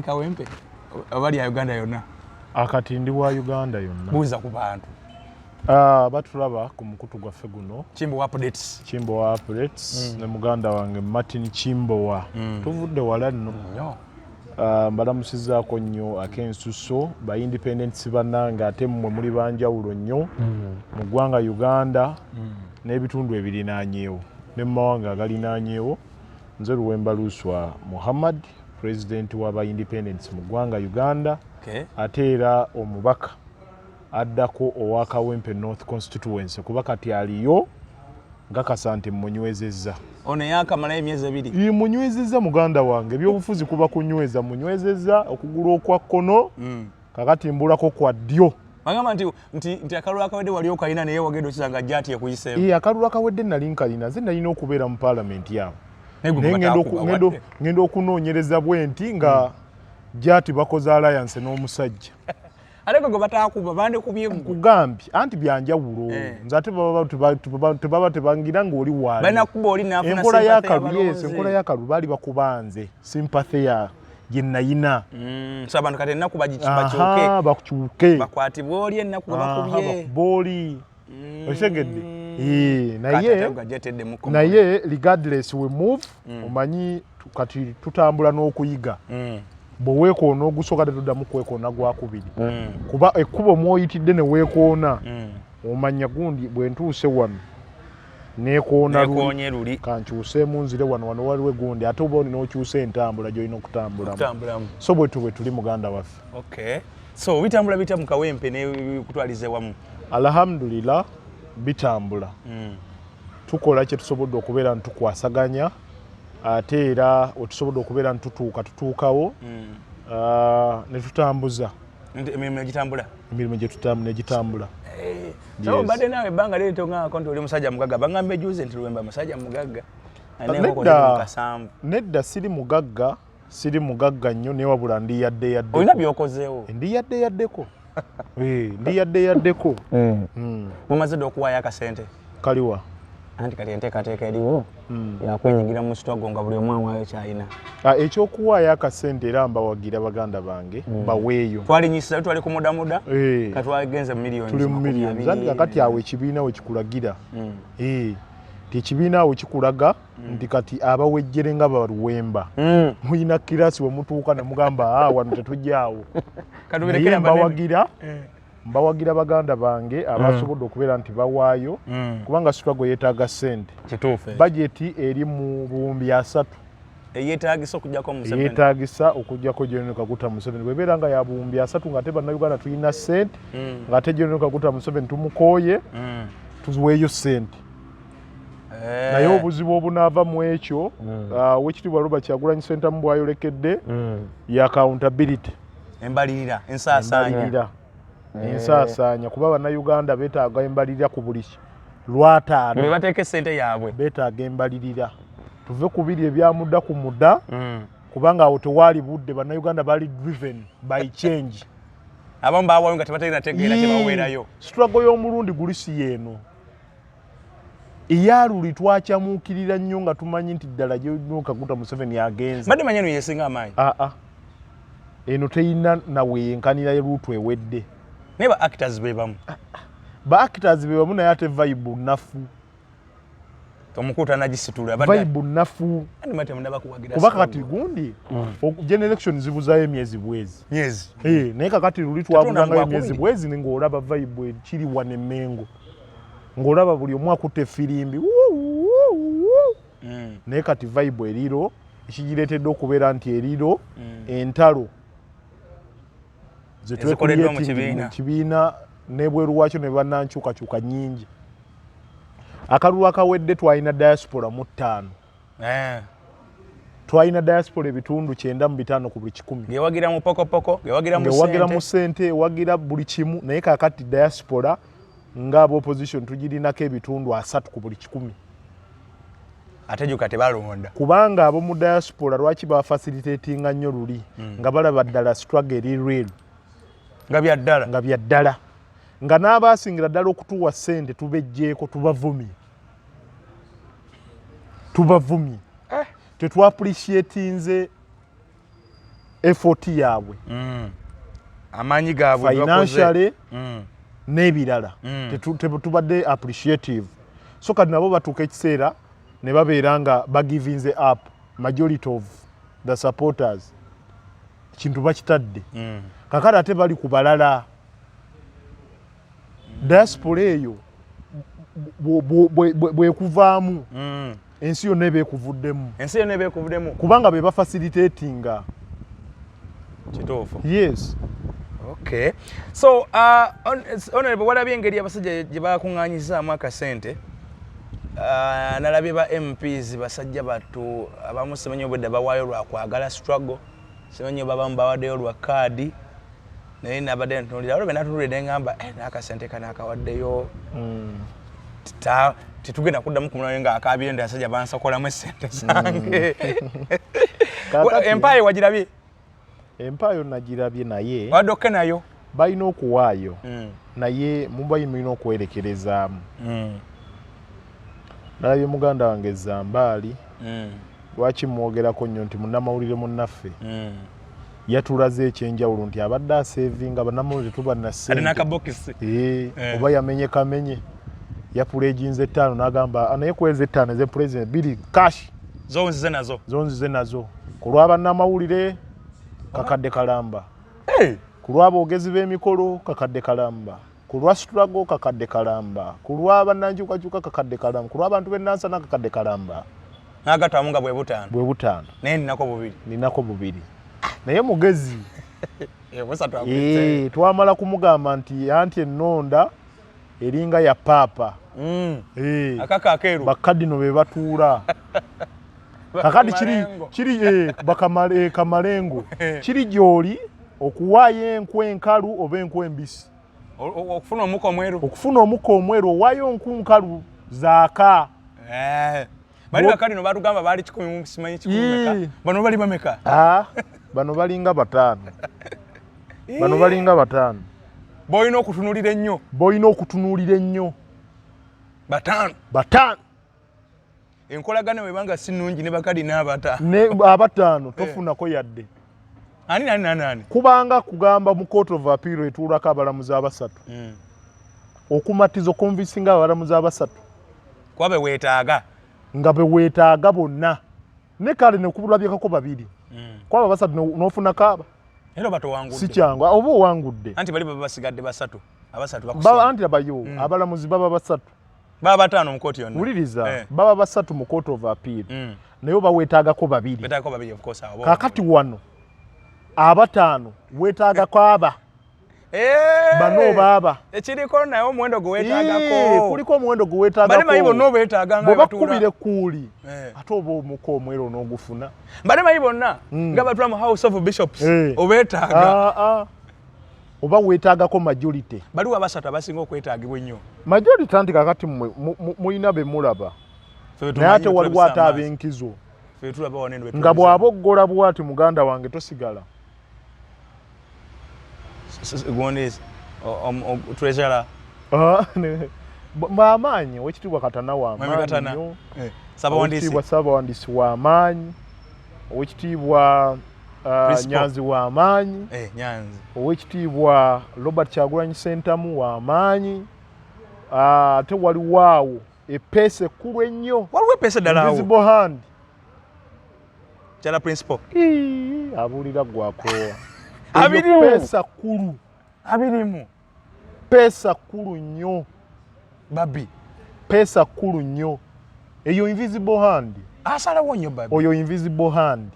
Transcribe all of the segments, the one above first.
Kawempe abali ya Uganda yonna akati ndi wa Uganda yonna buuza ku bantu batulaba ku mukutu gwaffe guno Chimbo updates ne muganda wange Martin Chimbo tuvudde wala nno mbalamusizzaako nnyo ak'ensuso ba independents bannange ate mmwe muli banjawulo nnyo mu ggwanga Uganda n'ebitundu ebirinaanyeewo ne mu mawanga agalinaanyeewo nze Luwemba Luswa Muhammad President w'aba independents mu ggwanga Uganda ate era omubaka addako owa Kawempe North Constituency kuba kati aliyo nga Kasante mmunywezezza ono yakamala emyezi ebiri munywezezza muganda wange ebyobufuzi kuba kunyweza munywezezza okugula okwa kkono kakati mbulako kwa ddyo bagamba nti akalulu akawedde wali okalina naye wagenda okisanga jjati ekuyiseemu akalulu akawedde nali nkalina nze nalina okubeera mu paalamenti yawe ngenda okunoonyereza bwenti nga jjati bakoze alliance n'omusajja aleko go batakuba bande kubyemu kugambye anti byanjawulo nze ate baba tebangira ng'oli waali bana kuba oli nafuna enkola y'akalu baali bakubanze sympathy ya yenayina so abantu kati ennaku bakyuke bakwatibwa oli ennaku bakubye booli osegedde naye regardless we move omanyi kati tutambula n'okuyiga bwe weekoona ogusooka tetuddamu kwekoona gwakubiri kuba ekkubo mwoyitidde ne weekoona omanya gundi bwe ntuuse wano neekoona luli kankyuseemu nzire wano waliwo gundi ate oba olina okyusa entambula gy'olina okutambulamu so bwe tuli muganda waffe so bitambula bita mu Kawempe nekutwalize wamu alhamdulillah bitambula tukola kye tusobodde okubeera ntukwasaganya ate era otusobodde okubeera ntutuukawo ne tutambuza emirimu negitambula badde naawe ebbanga lireetongaako nti oli musajja mugagga baŋŋamba ejuuze nti Luwemba musajja mugagga nedda siri mugagga nnyo naye wabula ndiyaddeyaddeko olina byokozeewo ndiyaddeyaddeko ndiyaddeyaddeko mumaze dde okuwaayo akasente kaliwa anti kati enteekateeka eriwo yakwenyigira mu sitwago nga buli omu awaayo kyalina ekyokuwaayo akasente era mbawagira baganda bange baweeyo twalinyisa twali ku mudamuda katwagenze mu miliyoni tuli mu miliyoni zandi kakati awo ekibiina we kikulagira ekibiina awo kikulaga nti kati abawejjere nga Baluwemba muyina kirasi we mutuuka ne mugamba wano tetujjaawo naye mbawagira baganda bange abasobodde okubeera nti bawaayo kubanga sitwago yeetaaga ssente bajeti eri mu buwumbi 3 yeetaagisa okugjako General Kaguta Museveni bwebeera nga ya buwumbi 3 ng'ate bannayuganda tulina ssente ng'ate General Kaguta Museveni tumukooye tuweeyo ssente naye obuzibu obunaava mu ekyo Oweekitiibwa Robert Kyagulanyi Ssentamu bw'ayolekedde ya accountability embalirira ensaasaanya kuba bannayuganda beetaaga embalirira ku buli lwataano bateeka essente yaabwe beetaaga embalirira tuve ku biri ebyamudda ku mudda kubanga awo tewaali budde bannayuganda baali driven by change abamu baawaayo nga tebategeera tegeera kye baweerayo struggle y'omulundi guli si yeeno eyaluli twakyamuukirira nnyo nga tumanyi nti ddala General Kaguta Museveni agenze badde manyi eno yesinga amaanyi eno teyina naweyenkanira luutu ewedde naye ba actors bebamu naye ate vibe nafu omukuta nagisitula vibe nafu kuba kati gundi generation zibuzayo emyezi bwezi naye kakati luli twabuzangayo emyezi bwezi ng'olaba vibe kiri wane Mengo ng'olaba buli omu akutte effirimbi naye kati vibe eriro ekigireetedde okubeera nti eriro entalo ezikoleddwa mu kibiina n'ebweru waakyo ne bannankyukakyuka nnyingi akalulu akawedde twalina diaspora mu 5 twalina diaspora ebitundu 95 ku buli 100 gewagira mu pokopoko gewagira mu ssente ewagira buli kimu naye kakati diaspora ng'aba opposition tugirinako ebitundu 3 ku buli 100 ate juka tebalonda kubanga abo mu diaspora lwaki bafacilitatinga nnyo luli nga balaba ddala struggle eri real nga bya ddala nga n'abaasingira ddala okutuwa ssente tubejjeeko tubavumye tetwa appreciatinze effort yaabwe amaanyi gaabwe financially n'ebirala tubadde appreciative so kati nabo batuuka ekiseera ne babeera nga bagivinze up majority of the supporters kintu bakitadde kakati ate bali ku balala diaspora eyo bwekuvaamu ensi yonna ebeekuvuddemu kubanga be bafacilitatinga kituufu. Yes. Okay. So honorable walabye engeri abasajja gye bakuŋŋaanyizaamu akasente nalabye ba MPs basajja battu abamu simanyi obwedda bawaayo lwa kwagala struggle simanyi babamu bawaddeyo lwa kaadi naye nabadde ntunuulira olwo benatunuulidde ngamba n'akasente kanaakawaddeyo titugenda kuddamu kumulayo nga akaabire ndi asajja bansakolamu essente zange. Empire wagirabye? Empire nagirabye naye wadokke nayo balina okuwaayo naye mulina okwerekerezaamu. Nalabye muganda wange Zambaali lwaki mwogerako nnyo nti munnamawulire munnaffe yatulaze ekyenjawulo nti abadde asevinga bannamawulire tuba na ssente oba yamenye kamenye yapuleginze 5 n'agamba naye kwezi 5 ez'epulezidenti biri cash zonzize nazo ku lw'abannamawulire kakadde kalamba ku lw'aboogezi b'emikolo kakadde kalamba ku lwa struggle kakadde kalamba ku lw'abannankyukakyuka kakadde kalamba ku lw'abantu b'ennansana kakadde kalamba n'agatamu nga bwe butaano naye ninako bubiri naye mugezi twamala kumugamba nti anti ennonda eringa ya paapa akaka akeeru bakadino be batuula kakadi kiri kamalengo kiri gy'oli okuwaayo enkwe enkalu oba enkwe embisi okufuna omukka omweru owaayo enku nkalu zaaka bali bakadino batugamba baali 10 simanyi 10 bano bali bameka bano balinga bataano boyina okutunuulira ennyo bataano enkolagana webanga si nnungi ne bakadi n'abataano tofunako yadde ani kubanga kugamba mu court of appeal etuulako abalamuzi abasatu okumatiza okonvisinga abalamuzi abasatu kwabe weetaaga nga beweetaaga bonna ne kale nekulabyekako babiri kwaba basatu n'ofunako aba era batowangudde si kyangu oba owangudde anti bali baba basigadde basatu abasatu baba anti abayo abalamuzi baba basatu baba bataano mu kooti yonna wuliriza baba basatu mu court of appeal naye baweetaagako babiri of course kakati wano abataano weetaagako aba bano baaba ekiriko naye omuwendo gwe weetaagako kuliko omuwendo gwe weetaagako bale mayi bonna obeetaaganga bwe bakubire kuuli ate oba omuka omwero n'ogufuna bale mayi bonna nga batula mu house of bishops obeetaaga oba weetaagako majority baliwo abasatu abasinga okwetaagibwa ennyo majority anti kakati mulina be mulaba naye ate waliwo ate ab'enkizo nga bw'aboggola bw'ati muganda wange tosigala treasurer maamaanyi owekitiibwa Katana w'amaanyi owekitiibwa Ssaabawandiisi w'amaanyi owekitiibwa Nyanzi w'amaanyi owekitiibwa Robert Kyagulanyi Ssentamu w'amaanyi ate waliwo awo epeesa ekkulu ennyo invisible hand kyala principal abuulira gwakoowa peesa kkulu abirimu peesa kkulu nnyo babi peesa kkulu nnyo eyo invisible hand asalawo nnyo babi oyo invisible hand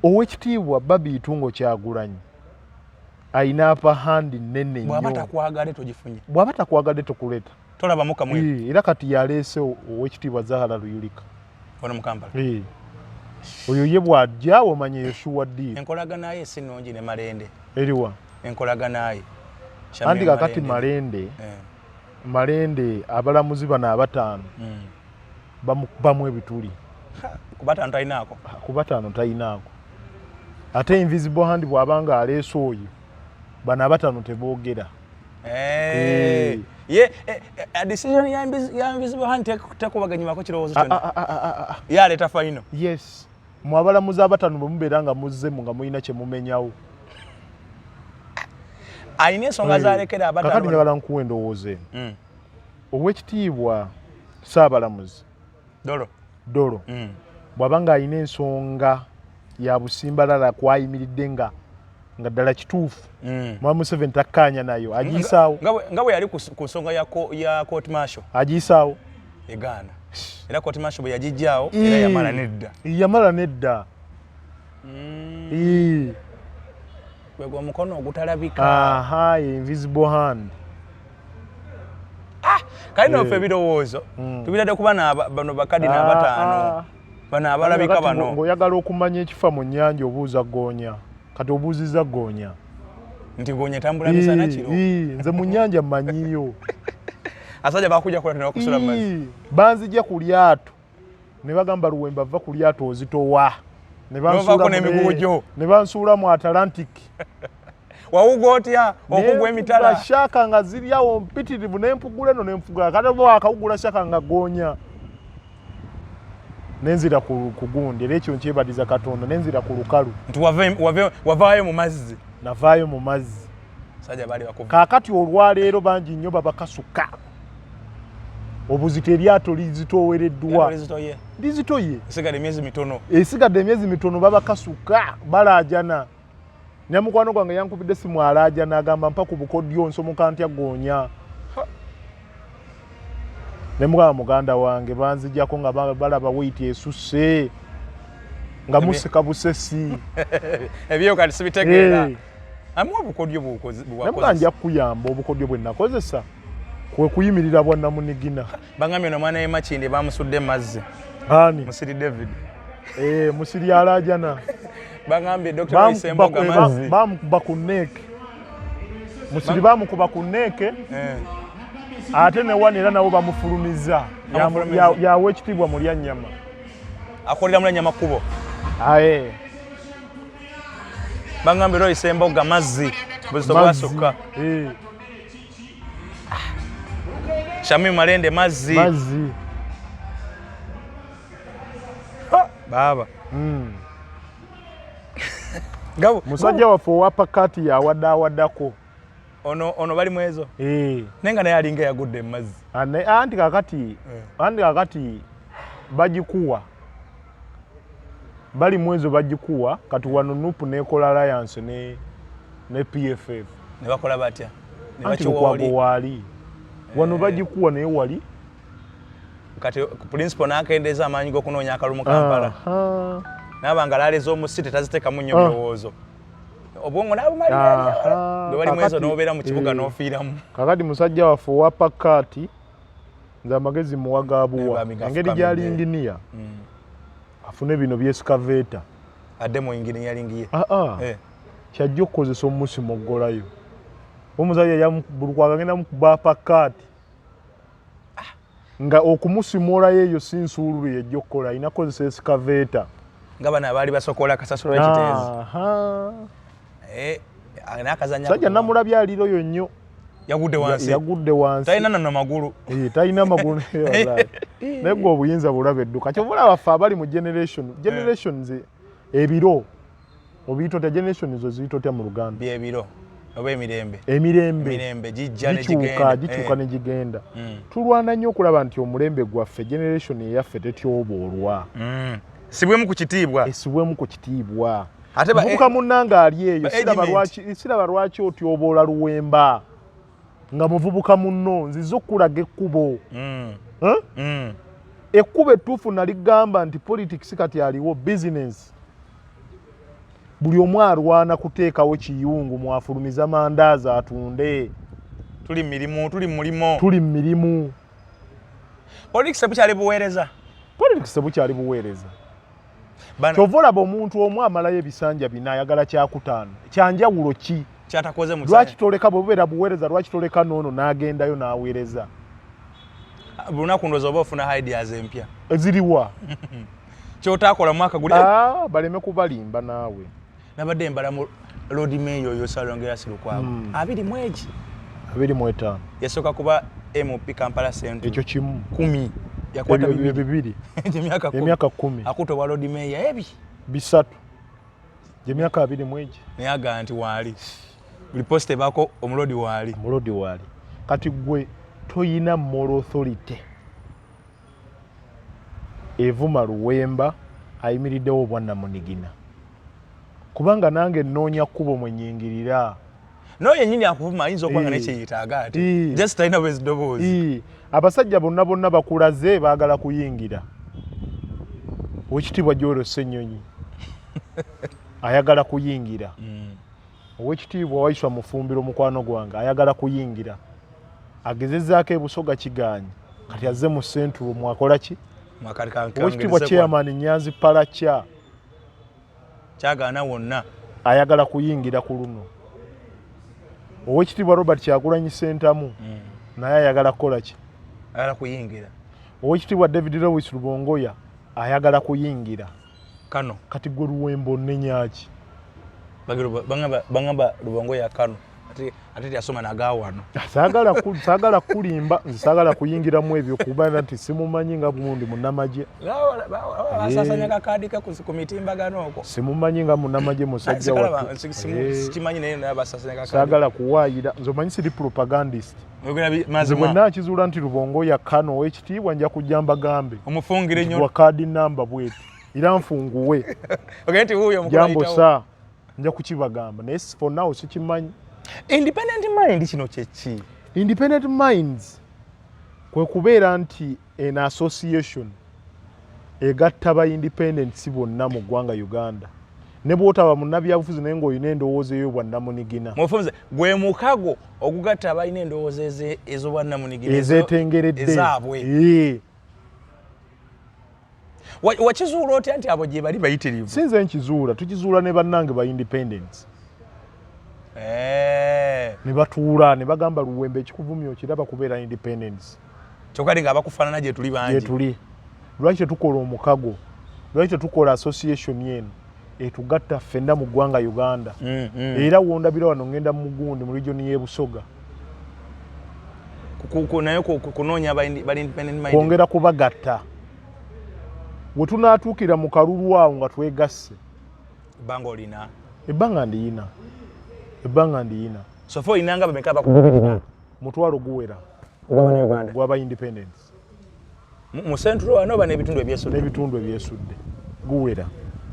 owekitiibwa Babi Itungo Kyagulanyi ayina apa handi nnene nnyo bw'aba takwagadde togifunye bw'aba takwagadde tokuleta tolabamu kamwe era kati yaleese owekitiibwa Zahara Luyulika ono mu Kampala oyo ye bw'ajja omanye Yoshua Ddiini enkolagana ye si nnungi ne Malende eriwa enkolagana ye anti kakati Malende abalamuzi bano abataano bamu ebituli kubataano talinaako ate invisible hand bw'abanga aleese oyo bano abataano teboogera decision ya invisible hand tekubaganyimako kirowoozo kyonna yaleeta final yes mwabalamuzi abatano bwe mubeera nga muzzemu nga mulina kye mumenyawo. Ayina ensonga zalekera abatano. Kakati njagala nkuwa endowooza eno. Oweekitiibwa Ssaabalamuzi Dolo bw'aba ng'alina ensonga ya busimbalala kwayimiridde nga ddala kituufu Mwami Museveni takkaanya nayo agiyisaawo. Nga bwe yali ku nsonga ya court martial agiyisaawo egaana. Era court martial bwe yagijjaawo era yamala nedda. Yamala nedda. Gwegwa mukono ogutalabika. Aha, invisible hand. Kali noffe ebirowoozo tubitadde kuba bano bakadi n'abataano bano abalabika bano. Ng'oyagala okumanya ekifa mu nnyanja obuuza Ggoonya. Kati obuuzizza Ggoonya. Nti Ggoonya tambula misana kiro. Nze mu nnyanja mmanyiyo. Asajja baakujja kola ne bakusula mu mazzi. Banzijja ku lyato ne bagamba Luwemba va ku lyato ozitowa. Ne bansuula mu Atlantic. Wawuga otya okugwa emitala? Shaka nga ziri awo mpitirivu n'empugula eno n'empugula. Kati bo akawugula Shaka nga Ggoonya. Nenzira ku gundi era ekyo nkyebadiza Katonda nenzira ku lukalu. Nti wavaayo mu mazzi. Navaayo mu mazzi. Sajja bali bakuvu. Kaakati olwaleero bangi nnyo babakasuka. Obuzito eryato lizitoowereddwa. Lizitoye. Esigadde emyezi mitono. Esigadde emyezi mitono babakasuka balaajana. Nyamukwano gwange yankubidde simu alaajana agamba mpa ku bukodyo nsomoka ntya Ggoonya. Ne muganda wange banzijjako nga balaba weight esusse nga museka busesi. Ebyo kati sibitegeera. Amuwa obukodyo bwakozesa. Nja kuyamba obukodyo bwe nakozesa. Kwe kuyimirira bwa Namunigina. Bangambye no mwana Makindi bamusudde mazzi. Ani? Musiri David. Musiri alaajana. Bangambye Dr. Isemboga mazzi. Bamukuba ku neeke. Musiri bamukuba ku neeke. Ate ne wano era nabo bamufulumiza. Yawe ekitiibwa mu Lyannyama. Akolera mu Lyannyama kkubo. Bangambye Dr. Isemboga mazzi. Buzito bwasukka. Shami Malende mazzi. Baba. Gabo musajja waffe owapakati yawaddaako. Ono bali mwezo. Nenga naye alinga yagudde mu mazzi. Anti kakati bagikuwa. Bali mwezo bagikuwa kati wano Nupu nekola alliance ne PFF. Ne bakola batya? Ne bakiwali. Wano bagikuwa naye wali. Kati principal nakendeza amaanyi g'okunoonya akalulu mu Kampala. Nabanga laleza omusite taziteeka mu nnyo birowoozo. Obwongo nabumalira. Bwe bali mwezo n'obeera mu kibuga n'ofiiramu. Kakati musajja waffe owapakati nze amagezi muwagaabuwa. Engeri gy'ali inginiya. Afune bino by'escavator. Adde mu engineering ye. Kyajja okukozesa omusi muggolayo. Omusajja yamubulukwaga agenda mukuba pakati. Nga okumusimula yeeyo si nsuululu yejja okukola alina kukozesa escavator. Nga bano abaali basokola kasasula ekiteezi. Sajja namulabye aliroyo nnyo. Yagudde wansi. Talina nano magulu. Talina magulu. Naye gwe obuyinza bulabe edduka. Kyovula baffe abali mu generations ebiro. Obiyita otya generations zo ziyita otya mu Luganda? Byebiro. Oba emirembe. Emirembe gijja ne gigenda. Gikyuka ne gigenda. Tulwana nnyo okulaba nti omulembe gwaffe generation eyaffe tetyoboolwa. Sibwemu ku kitiibwa. Esibwemu ku kitiibwa. Muvubuka munnanga ali eyo siraba lwaki otyoboola Luwemba nga muvubuka munno nziza okulaga ekkubo. Ekkubo ettuufu naligamba nti politics kati aliwo business. Buli omu alwana kuteekawo kiyungu mwafulumiza mandaazi atunde. Tuli mulimo. Tuli mirimu. Politics tebukyali buweereza. Kyova olaba omuntu omu amalayo ebisanja bina ayagala kyakutaano. Kyanjawulo ki? Kyatakoze mu lwaki toleka bwebeera buweereza lwaki toleka noono n'agendayo n'aweereza? Lunaku ndowooza oba ofuna ideas empya. Eziriwa? Kyotakola mu mwaka guli. Baleme kubalimba naawe. Nabadde mbala mu Lord Mayor oyo Salongera Silukwago. 25. Yasooka kuba MP Kampala Central. Ekyo kimu. 10. Yakwata bibiri. Emyaka 10. Akuto wa Lord Mayor ebi. bisatu gy'emyaka 2 mwegi naye agaa nti waali buli posta ebaako omulodi waali kati gwe toyina moral authority evuma Luwemba ayimiriddewo obwannamunigina kubanga nange nnoonya kkubo mwe nnyingirira no yennyini akuvuma ayinza okuba nga nekyeyetaaga ate just talina bwezidoboozi abasajja bonna bakulaze baagala kuyingira Oweekitiibwa Joel Ssennyonyi ayagala kuyingira Oweekitiibwa Waiswa Mufumbiro mukwano gwange ayagala kuyingira agezezzaako e Busoga Kigaanyi kati azze mu Central mwakola ki Oweekitiibwa Chairman Nyanzi Palakya kyagaana wonna ayagala kuyingira ku luno Oweekitiibwa Robert Kyagulanyi Ssentamu naye ayagala kukola ki ayagala kuyingira Oweekitiibwa David Lewis Rubongoya ayagala kuyingira kano kati gwe Luwemba onnenyaki bangamba Rubongoya kano ate tyasoma nagawano saagala kulimba nze saagala kuyingiramu ebyo kuba nti simumanyi nga bundi munnamagye basasanya kakaadi ku mitimbagano okwo simumanyi nga munnamagye musajja sikimanyi naye basasanya kakaadi saagala kuwaayira nze omanyi siri propagandist nze bwe naakizuula nti Rubongoya kano Oweekitiibwa nja kujja mbagambe omufungire nnyo kaadi namba bweti era nfunguwe jambosa nja kukibagamba naye for now sikimanyi independent mind kino kyeki independent minds kwe kubeera nti an association egatta ba independents bonna mu ggwanga Uganda ne bwotaba munnabyabufuzi naye ng'olina endowooza ey'obwannamunigina mufunze gwe mukago ogugatta abalina endowooza ez'obwannamunigina ezeetengeredde ezaabwe wakizuula otya nti abo gye bali bayitirivu sinze nkizuula tukizuula ne bannange ba independents ne batuula ne bagamba Luwemba ekikuvumya okiraba kubeera independence kyokali nga abakufaanana gye tuli bangi tuli lwaki tetukola omukago lwaki tetukola association yenu etugatta ffenna mu ggwanga Uganda era wondabira wano ngenda mu Mugundi mu region y'e Busoga naye kunoonya bali independent mind kwongera kubagatta we tunaatuukira mu kalulu awo nga twegasse ebbanga olina ebbanga ndiyina sofa olinanga bameka mutwalo guwera gwaba independence mu Central wano oba n'ebitundu ebyesudde guwera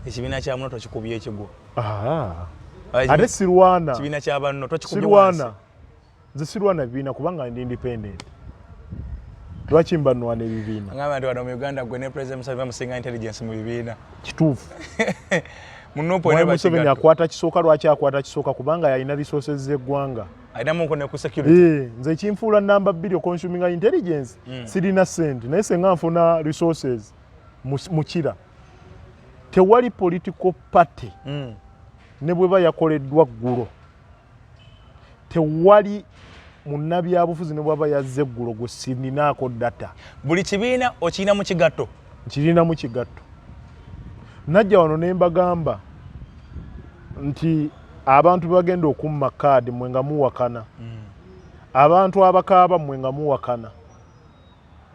ekibiina kya muno tokikubye ekigwo ate sirwana ekibiina kya banno tokikubye wansi nze sirwana bibiina kubanga ndi independent lwaki mbanwana ebibiina ngamba nti wano mu Uganda gwe ne President Museveni bamusinga intelligence mu bibiina kituufu Museveni akwata kisooka lwaki akwata kisooka kubanga yalina resources z'eggwanga ayinamu ne ku security nze kinfuula namba 2 consuming intelligence sirina sente naye senga nfuna resources mukira tewali political party ne bweba yakoleddwa ggulo tewali munnabyabufuzi ne bwaba yazze ggulo gwe sininaako data buli kibiina okirina mu kigatto nkirina mu kigatto najja wano ne mbagamba nti abantu bagenda okumma kaadi mwe nga muwakana abantu abakaaba mwe nga muwakana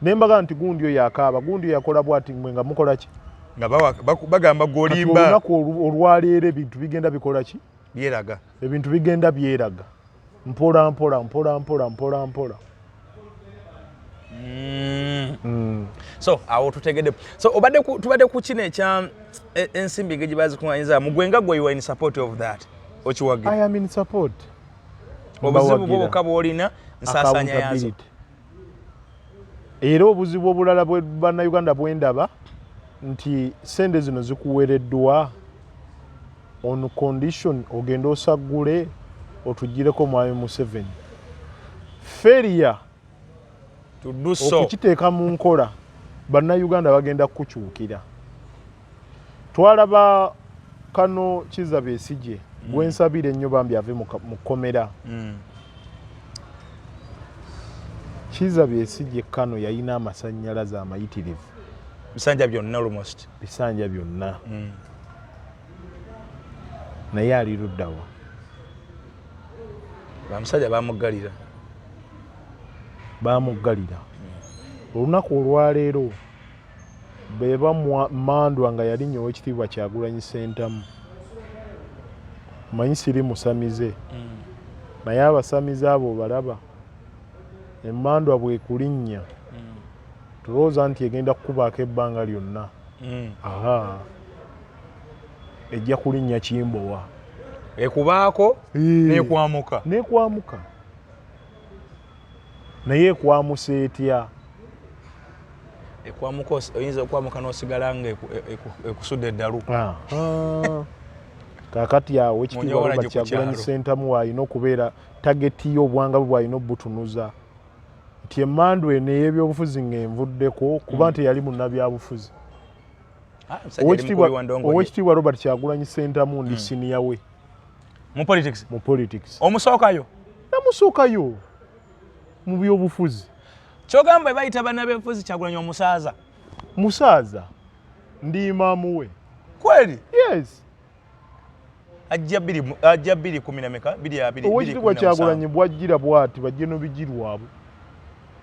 ne mbagamba nti gundi oyo akaaba gundi oyo yakola bwati mwe nga mukola ki nga bagamba gwolimba olunaku olwaleero ebintu bigenda bikola ki byeraga ebintu bigenda byeraga mpola mpola so awo tutegedde so tubadde ku kino ekya ensimbi gye bazikuŋŋanyiza mugwenga gwe you are in support of that okiwagira I am in support obuzibu bwo bwokka bw'olina nsaasaanya yazo era obuzibu obulala bwe bannayuganda bwendaba nti sente zino zikuweereddwa on condition ogenda osaggule otugireko mwami Museveni failure okukiteeka mu nkola bannayuganda bagenda kukukyukira twalaba kano Kizza Besigye gwensabire ennyo bambi ave mu kkomera Kizza Besigye kano yalina amasannyalaze amayitirivu bisanja byonna almost bisanja byonna naye ali luddawa bamusajja bamuggalira olunaku olwaleero beba Mandwa nga yalinnya Oweekitiibwa Kyagulanyi Ssentamu. Manyi siri musamize. Naye abasamize abo balaba. Emmandwa bwekulinnya. Tulowooza nti egenda kukubaako ebbanga lyonna. Aha. Ejja kulinnya Kimbowa. Ekubaako n'ekwamuka. N'ekwamuka. Naye ekwamusa etya? Ekwamuka oyinza okwamuka n'osigala nga ekusudde eddalu. Kaakati awo Oweekitiibwa Robert Kyagulanyi Ssentamu w'alina okubeera tageti y'obwanga bwe bw'alina obutunuza. Nti emmandwa eno ey'ebyobufuzi ng'envuddeko kuba nti yali munnabyabufuzi. Oweekitiibwa Robert Kyagulanyi Ssentamu ndi siniya we. Mu politics? Mu politics. Omusookayo? Namusookayo mu byobufuzi. Kyogamba bayita bannabyabufuzi Kyagulanyi omusaaza? Musaaza. Ndi imaamu we. Kweli? Yes. Ajja 2010 Oweekitiibwa Kyagulanyi bwajjira bw'ati bajje n'obijirwabwe.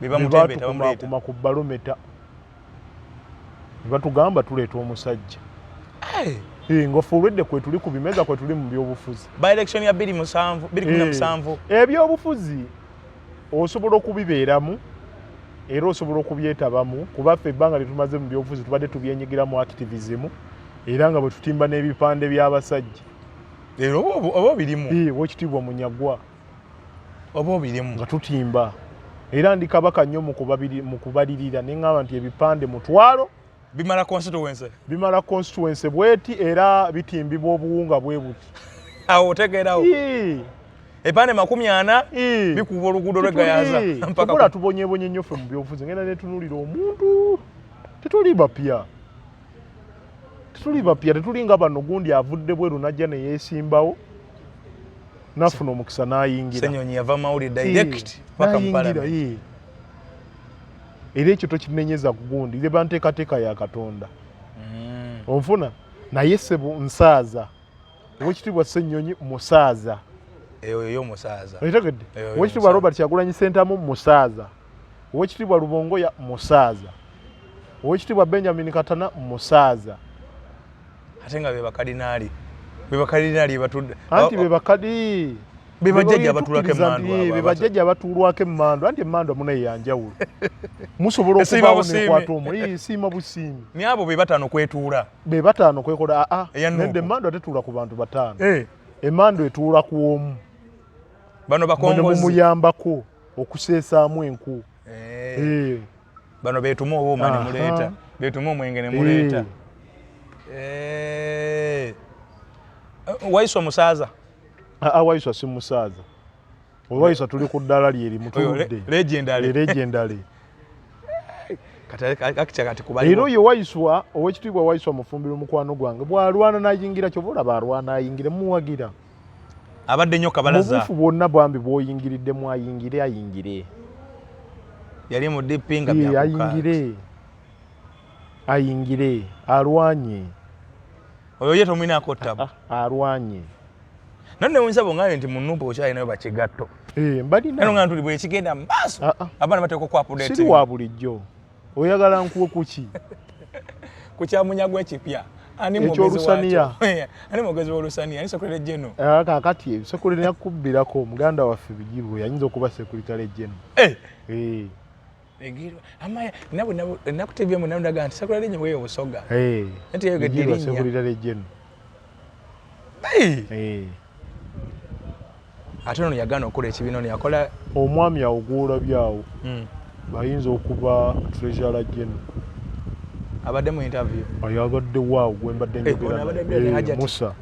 Bebamutembeta bamuleeta. Ku balometa. Batugamba tuleeta omusajja. Ng'offe olwedde kwe tuli ku bimeza kwe tuli mu byobufuzi. By election ya 2017. Ebyobufuzi osobola okubibeeramu era osobola okubyetabamu kuba ffe ebbanga lye tumaze mu byobufuzi tubadde tubyenyigiramu activism era nga bwe tutimba n'ebipande by'abasajja. Oba birimu. Oweekitiibwa Munyagwa. Oba birimu. Nga tutimba. Era ndi kabaka nnyo mu kubalirira ne ngamba nti ebipande mutwalo. Bimala constituency. Bimala constituency bweti era bitimbibwa obuwunga bwe buti. Awo otegeerawo. Epande 40 bikuba oluguudo lw'Egayaza. Mpaka tubonyeebonye nnyo ffe mu byobufuzi ngenda ne tunuulira omuntu. Tetuli bapya. Tetuli nga bano gundi avudde bweru najja ne yeesimbawo. Nafuna omukisa n'ayingira. Ssenyonyi yava mawulire direct paka mu Parliament. Era ekyo tokinenyeza ku gundi leba nteekateeka ya Katonda. Onfuna naye ssebo nsaaza. Oweekitiibwa Ssenyonyi musaaza. Eyo musaaza. Otegedde? Oweekitiibwa Robert Kyagulanyi Ssentamu musaaza. Oweekitiibwa Lubongoya musaaza. Oweekitiibwa Benjamin Katana musaaza. Ate nga be bakadinaali batudde. Anti be bakadi. Be bajjajja abatulwako emmandwa. Be bajjajja abatulwako emmandwa. Anti emmandwa munaye yanjawulo. Musobola okubaawo n'ekwata omuli siima busiimi. Ni abo be bataano kwetuula. Be bataano kwekola nedde emmandwa tetuula ku bantu bataano. Emmandwa etuula ku omu. Bano bakongozi. Muyambako okuseesaamu enku. Bano beetuma obuuma ne muleeta. Beetuma omwenge ne muleeta. Waiswa musaaza? Waiswa si musaaza. Waiswa tuli ku ddala lyeri mutuludde. Legendary. Era oyo Waiswa, Oweekitiibwa Waiswa mufumbira omukwano gwange bw'alwana n'ayingira kyova olaba alwana ayingire muwagira. Abadde nnyo kabalaza. Obufu bwonna bwambi bw'oyingiriddemu ayingire. Yali mu DP nga byakuka. Ayingire. Alwanye. Oyo ye tomwinaako ttabu. Alwanye. Nonne oyinza bw'oŋŋambye nti mu Nuupu okyalinayo bakigatto. Mbalina. Era nga tuli bwe kigenda mu maaso. Abaana bateekwa ku update. Siri wa bulijjo. Oyagala nkuwe kuki? Ku kya Munyagwa ekipya. Ekyolusaniya. Ani mwogezi w'Olusaniya? Ani Secretary General? Kaakati Secretary yakubbirako muganda waffe Bigiru yayinza okuba Secretary General. Amaya nakutebye mu namudaga nti Secretary General weyo Busoga. Nti yeyo Bigiru Secretary General. Ate ono yagaana okukola ekibiina ono yakola omwami awo gw'olabyawo bayinza okuba Treasurer General. Abadde mu interview. Ayabadde waawo gwe mbadde njogera Musa.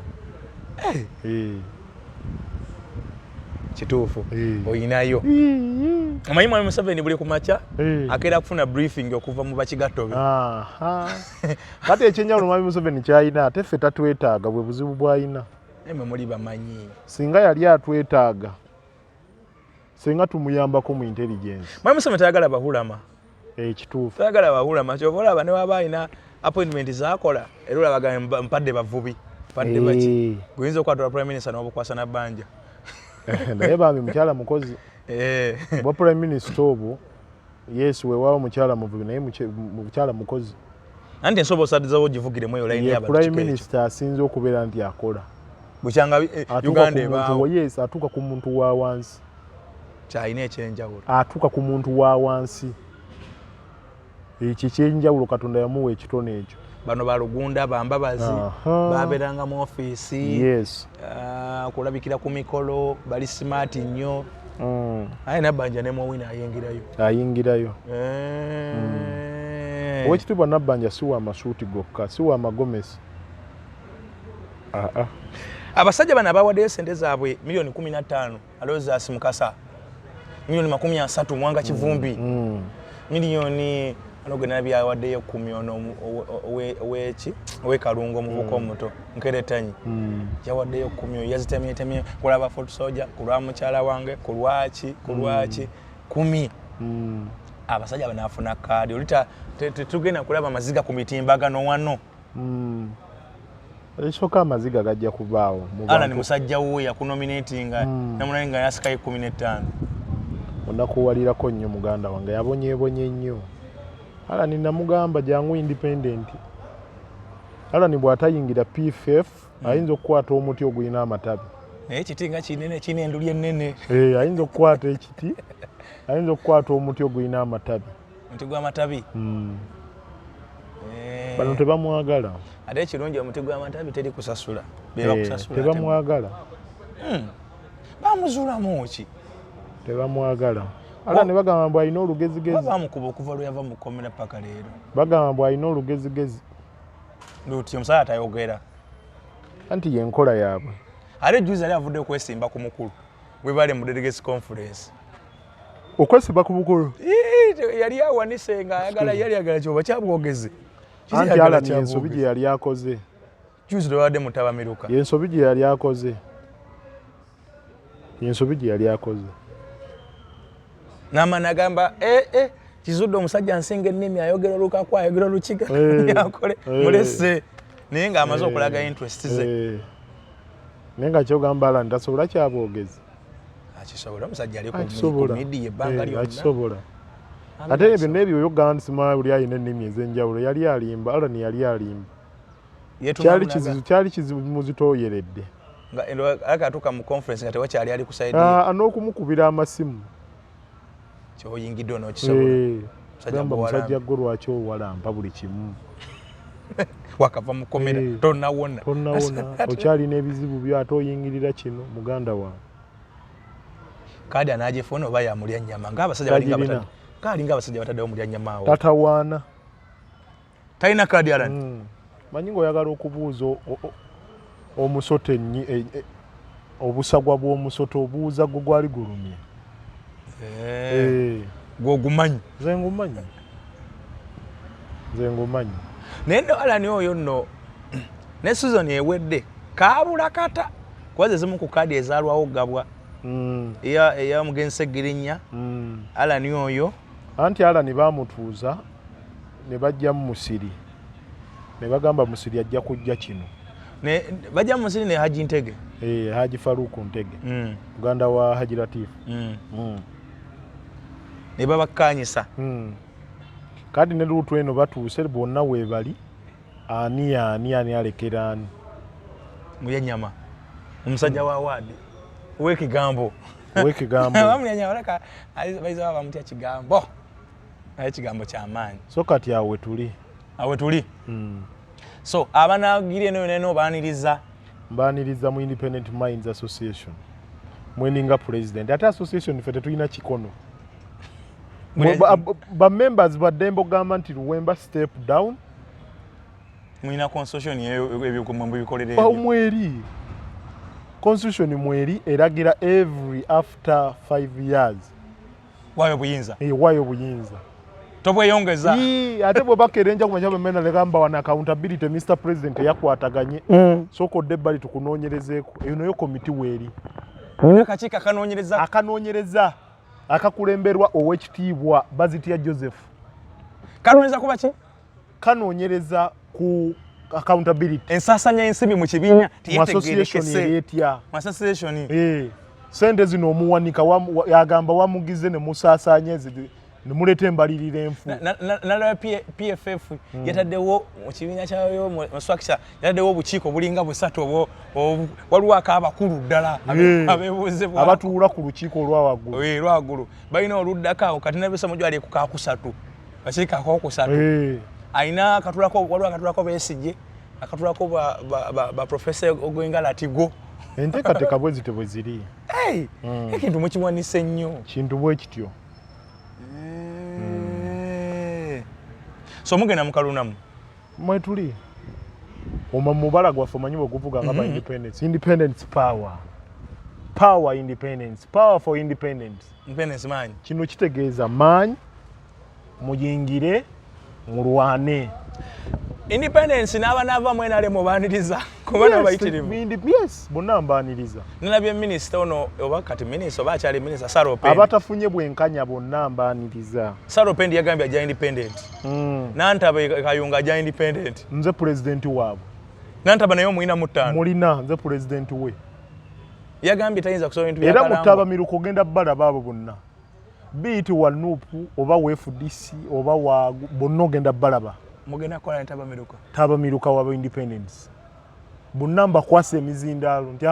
Kituufu. Oyinayo. Omanyi Mwami Museveni buli ku makya akeera kufuna briefing okuva mu bakigatto be. Kati ekyenjawulo Mwami Museveni kyayina ate ffe tatwetaaga bwe buzibu bw'ayina. Emmwe muli bamanyi. Singa yali atwetaaga singa tumuyambako mu intelligence. Mwami Museveni tayagala bahulama. Ekituufu. Tayagala bahulama kyova olaba ne waba alina appointment z'akola era olabaga mpadde bavubi. Mpadde baki. Guyinza okwatula Prime Minister n'obukwasa na bbanja. Naye bambi mukyala mukozi. Bwa Prime Minister obwo yes weewaawo mukyala muvubi naye mukyala mukozi. Anti ensobo sadizawo givugire mwe line ye y'abantu. Prime Minister asinze okubeera nti akola. Bukyanga Uganda ebaawo. Yes, atuuka ku muntu wa wansi. Kyalina ekyenjawulo. Atuuka ku muntu wa wansi. Ekyo ekyenjawulo Katonda yamuwa ekitone ekyo. Bano balugunda bambabazi babeeranga mu ofiisi. Yes. Kulabikira ku mikolo bali smart nnyo. Aye Nabbanja ne Mwawina ayingirayo. Owekitiibwa Nabbanja si wa masuuti gokka, si wa magomesi. Abasajja bano abawaddeyo ssente zaabwe milioni 15 Alozas Mukasa, milioni 30 Mwanga Kivumbi, milioni anogena byawaddeyo 10 owe Kalungu omuvuko omuto Nkeretanyi yawaddeyo 10 yazitemyetemye kulaba Fort Soldier kulwa mukyala wange kulwaki 10. Abasajja bano afuna kaadi olita tugenda kulaba amaziga ku mitimbagano wano. Ekisooka amaziga gajja kubaawo. Ala ni musajja we yakunominatinga namunayenga yasikaye 15. Onakuwalirako nnyo muganda wange yabonyeebonye nnyo. Ala ni namugamba jangu independent. Ala ni bw'atayingira PFF ayinza okukwata omuti ogulina amatabi. Ekiti nga kinene kinenduli ennene. Ayinza okukwata ekiti. Ayinza okukwata omuti ogulina amatabi. Omuti gw'amatabi? Bano tebamwagala. Ate ekirungi omuti gw'amatabi teri kusasula. Beba kusasula. Tebamwagala. Bamuzuulamu ki? Tebamwagala. Ala ne bagamba mbu alina olugezigezi. Bamukuba okuva lwe yava mu kkomera paka leero. Bagamba mbu alina olugezigezi. Luti omusala tayogera. Anti yenkola yaabwe. Ate juzi ali avudde okwesimba ku mukulu. Bwe bali mu delegates conference. Okwesimba ku mukulu? Yali awanise nga yali kyoba kyabwogezi. Anti ala ni ensobi gye yali akoze. Juzi lwe wadde mutabamiruka. Yensobi gye yali akoze. Yensobi gye yali akoze. Nama nagamba kizudde omusajja nsinga ennimi ayogera Lukaku ayogera Lukiga yakole mulese naye nga amaze okulaga interest ze. Naye nga kyogamba ala ntasobola kyabwogezi. Akisobola omusajja ali ku media ebbanga lyonna. Akisobola. Ate ebyo n'ebyo yoganda sima buli ayina ennimi ez'enjawulo yali alimba ala ni yali alimba. Kyali kizibu muzitooyeredde. Nga akatuuka mu conference nga tewakyali ali ku side. N'okumukubira amasimu. Kyoyingidde onookisobola. Musajja gwe lwaki owalampa buli kimu. Wakava mu kkomera tonnawona. Okyalina ebizibu byo ate oyingirira kino muganda wange. Kaadi anaagifuna oba yamulya nnyama ng'abasajja balinga batadde. Kalinga abasajja bataddewo mulya nnyama awo. Tatawaana. Talina kaadi alani. Manyi ng'oyagala okubuuza omusoto obusagwa bw'omusoto obuuza gwe gwali gulumye. Gw'ogumanyi. Nze ngumanyi. Naye alani oyo nno ne season ewedde kaabula kata kwaze zimu ku kaadi ezaalwawo gabwa. Eya mugenzi Girinnya. Alani oyo. Anti Alani baamutuuza ne bajja mu Musiri. Ne bagamba Musiri ajja kujja kino. Ne bajja mu Musiri ne Haji Ntege. Haji Faruku Ntege. Muganda wa Haji Latif. Ne babakkaanyisa. Kadi ne luutu eno batuuse bonna weebali ani alekera ani. Muyennyama. Omusajja wa Wadi. Uwekigambo. Bamulya nnyama leka bayinza baba bamutya kigambo. Naye kigambo ky'amaanyi. So kati awe tuli. So abanagiri eno baaniriza. Mbaaniriza mu Independent Minds Association. Mweninga president. Ate association ffe tetulina kikono. Ba members baddembo gamba nti Luwemba step down. Mwina constitution ebikolere ebyo. Mweri. Constitution mweri eragira every after 5 years. Wayo buyinza. Wayo buyinza. Tobweyongeza. Ate bwe bakerenja ku machaba mena legamba wana accountability Mr. President yakwataganye. Soko debali tukunoonyerezeeko. Eyo nayo committee weri. Akachika akanoonyereza. Akakulemberwa Owekitiibwa Bazitya Joseph. Kanoonyereza kuba ki? Kanoonyereza ku accountability. Ensasanya ensibi mu kibinya teyetegerekese. Association. Sente zino omuwanika yagamba wamugize ne musaasanya nemuleta embalirira enfu nalaba PFF yataddewo mu kibiina kyayo mu structure yataddewo obukiiko bulinga busatu waliwo akabakulu ddala abebuuzebwa abatuula ku lukiiko olwawaggulu lwaggulu balina oluddako kati nabisomo gyali ku kakusatu bakiiko akokusatu ayina waliwo akatulako Besigye akatulako ba Professor Ogwengala Tigo enteekateeka bwe zite bwe ziri ekintu mukiwanise nnyo kintu bwe kityo so mugenda mukalunamu mwetuli oma mubala gwaffe omanyi bwe guvuga nga ba independence power independence power for independence maanyi kino kitegeeza maanyi muyingire mulwane independence n'abanava mwena mubaniriza kubana bayitirivu yes bonna mbaniriza nalabye minister ono oba kati minister oba akyali minister Sarope abatafunye bwenkanya bonna mbaniriza Sarope ndi yagambye aja independent Nantaba Kayunga aja independent nze president waabwe Nantaba nayo muina mutano mulina nze president we yagambye tayinza kusobola bintu bya kalamba era mutaba miruko genda bala baabo bonna biiti wa nupu oba wa FDC oba wa bonna genda balaba mugenda kola ntaba miruka taba miruka wa independence bunamba kwase emizindaalo nti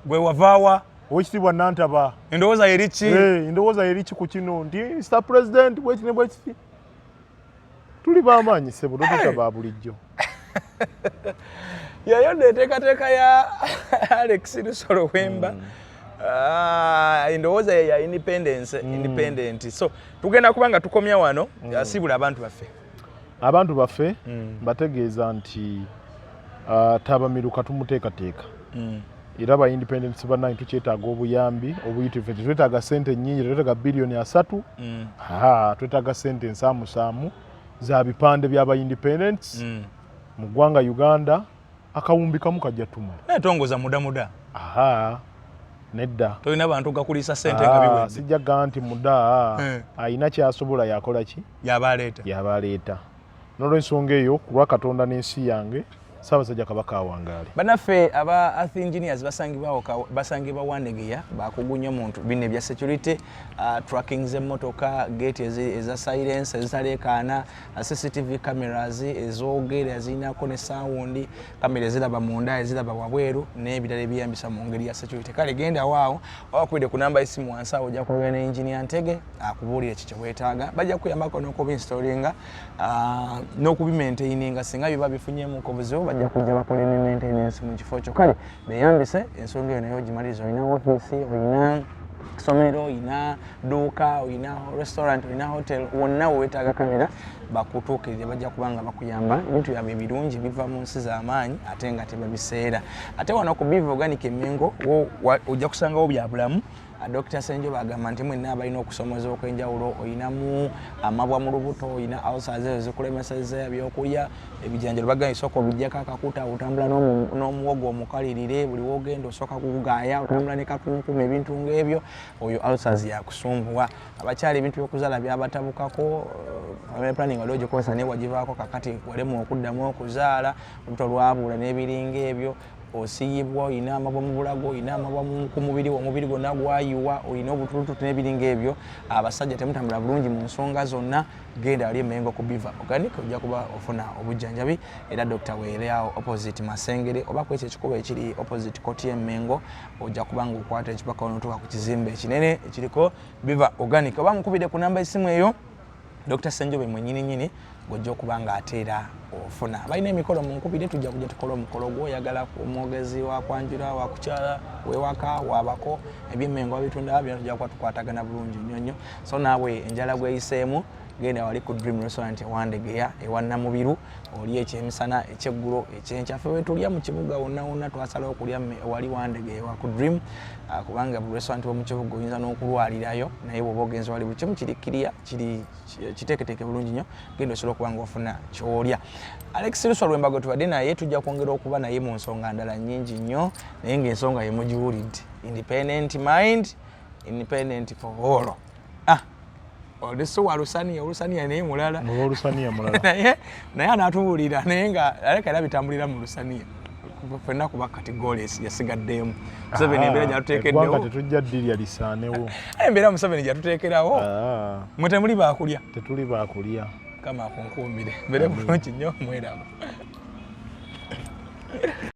gwe wavaawa owekitibwa Nantaba endowooza yerichi endowooza yerichi ku kino nti Mr. President bwekine bwekiti tuli bamaanyi sebo tutaba bulijjo yayo ndeteekateeka ya Alex Lusolo Wemba endowooza ya independent so tugenda kubanga tukomya wano asibula abantu baffe bategeeza nti taba miruka tumuteekateeka era ba independence bannaye tukyetaaga obuyambi obuyitivu twetaaga sente nnyingi twetaaga biliyoni 3 twetaaga sente ensaamusaamu za bipande by'aba independence mu ggwanga Uganda akawumbi kamu kajja tuma tongoza muda nedda tolina bantu gakulisa sente nga biwedde sijjaga nti muda ayina kyasobola yakola ki yabaleeta n'olwensonga eyo ku lwa Katonda n'ensi yange Ssaabasajja Kabaka awangaale banaffe aba earth engineers basangibwa Wandegeya bakugunya muntu bine bya security tracking z'emmotoka gate eza silence ezitalekaana CCTV cameras ezoogera ezinako ne sound kamera eziraba munda eziraba wabweru n'ebirala ebyeyambisa mu ngeri ya security kale genda waawo wakubide ku namba y'essimu wansi awo ojja kubeera ne engineer Ntege akubuulira kiki weetaaga bajja kuyambako n'okubinstallinga n'okubimaintaininga singa biba bifunyemu ku buzibu bajja kujja bakola ne maintenance mu kifo kyo kale beyambise ensonga eyo nayo ogimaliza olina office olina somero olina duuka olina restaurant olina hotel wonna weetaaga kamera bakutuukirire bajja kubanga bakuyamba ebintu byabwe ebirungi biva mu nsi z'amaanyi ate nga tebabiseera ate wano ku Biva Organic Mengo ojja kusangawo byabulamu Dr. Senjo bagamba nti mwenna abalina okusomeza okwenjawulo oyinamu amabwa mu lubuto oyina ulcers ezikulemeseza ebyokulya ebijanjalo bagamba isoko bijjako akakuta otambula n'omuwogo omukalirire buli wogenda osooka kugaaya otambula ne katumukuma ebintu ng'ebyo oyo ulcers yakusumbuwa abakyali ebintu by'okuzaala byabatabukako family planning wali ogikozesa naye wagivaako kakati walemu okuddamu okuzaala olubuto lwabula n'ebiringa ebyo osiyibwa oyina amabwa mu bulago oyina amabwa ku mubiri omubiri gwonna gwayiwa oyina obutulututu n'ebiringa ebyo abasajja temutambula bulungi mu nsonga zonna genda wali Mengo ku Biva Organic ojja kuba ofuna obujjanjabi era Dr. Weereawo opposite Masengere oba kwekyo ekikubo ekiri opposite koti Mengo ojja kubanga okwata ekipaka onotuuka ku kizimbe ekinene ekiriko Biva Organic oba mukubide ku namba y'essimu eyo Dr. Senjobe mwennyini gojja okubanga ateera ofuna balina emikolo mu nkubire tujja kujja tukola omukolo gw'oyagala omwogezi wakwanjula wakukyala wewaka wabako eby'Emmengo abitunda byonna tujja kuba tukwatagana bulungi nnyo so naawe enjala gweyiseemu genda wali ku Dream Restaurant Wandegeya ewa Namubiru oli ekyemisana ekyeggulo ekyenkya ffe wetulya mu kibuga wonna twasalawo okulya wali Wandegeya wa ku Dream kubanga buli restaurant wo mu kibuga oyinza n'okulwalirayo naye bw'oba ogenze wali buli kimu kirikkirya kiteeketeeke bulungi nnyo genda osobola okuba nga ofuna ky'olya Alex Lusolo Wemba tubadde naye tujja kwongera okuba naye mu nsonga ndala nnyingi nnyo naye ng'ensonga yemugiwulidde independent mind independent for all Odeso Lusania naye mulala Lusania mulala naye anatubuulira naye nga aleka era bitambulira mu Lusania ffenna kuba kati goal yasigaddemu Museveni embeera gyatuteekeddewo eggwanga tetujja ddirya lisaanewo embeera Museveni gyatuteekerawo mwe temuli baakulya tetuli baakulya kama akunkuumire mbeere bulungi nnyo mweraba